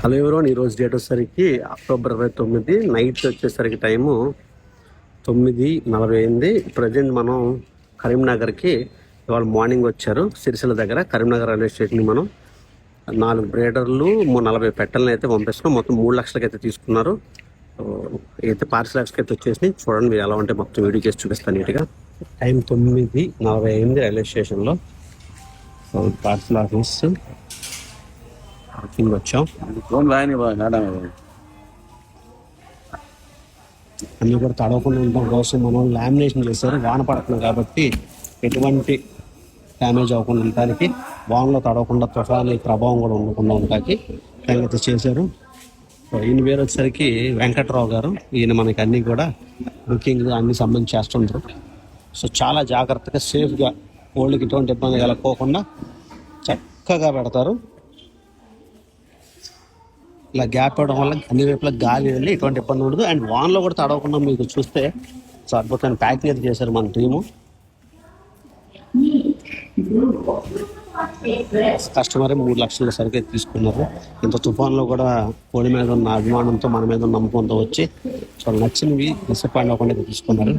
Hello ఎవరోని ఈరోజు date వచ్చేసరికి October 29 night వచ్చేసరికి టైము 9:40 అయింది. ప్రజెంట్ మనం కరీంనగర్కి ఇవాళ మార్నింగ్ వచ్చారు. సిరిసిల్ల దగ్గర కరీంనగర్ రైల్వే స్టేషన్కి మనం 4 బ్రేడర్లు 40 పెట్టెలను అయితే పంపిస్తున్నాం. మొత్తం 3 లక్షలకి అయితే తీసుకున్నారు. అయితే పార్సల్ యాక్స్కి అయితే వచ్చేసి చూడండి, మీరు ఎలా ఉంటే మొత్తం వీడియో చేసి చూపిస్తాను నీట్గా. టైం 9:40 అయింది రైల్వే స్టేషన్లో. పార్సల్ ఆఫీస్ పార్కింగ్ వచ్చాం. అన్నీ కూడా తడవకుండా ఉండడం కోసం మనం లామినేషన్ చేశారు. వాన పడుతుంది కాబట్టి ఎటువంటి డ్యామేజ్ అవ్వకుండా ఉండటానికి, వానలో తడవకుండా తుఫాను ప్రభావం కూడా ఉండకుండా ఉండటానికి అయితే చేశారు. ఈయన పేరు వచ్చేసరికి వెంకట్రావు గారు. ఈయన మనకి అన్నీ కూడా బుకింగ్ అన్ని సంబంధించి చేస్తుంటారు. సో చాలా జాగ్రత్తగా సేఫ్గా ఓళ్ళకి ఎటువంటి ఇబ్బంది కలగకోకుండా చక్కగా పెడతారు. ఇలా గ్యాప్ ఇవ్వడం వల్ల అన్ని వైపులా గాలి వెళ్ళి ఎటువంటి ఇబ్బంది ఉండదు. అండ్ వాన్లో కూడా తడవకుండా మీకు చూస్తే సో అద్భుతమైన ప్యాకింగ్ అయితే చేశారు మన టీము. కస్టమర్ 3 లక్షల సరుకు అయితే తీసుకున్నారు. ఇంత తుఫాన్లో కూడా కోడి మీద ఉన్న అభిమానంతో, మన మీద ఉన్న నమ్మకంతో వచ్చి సో నచ్చినవి డిసప్పాయింట్ అవ్వకుండా అయితే తీసుకున్నారు.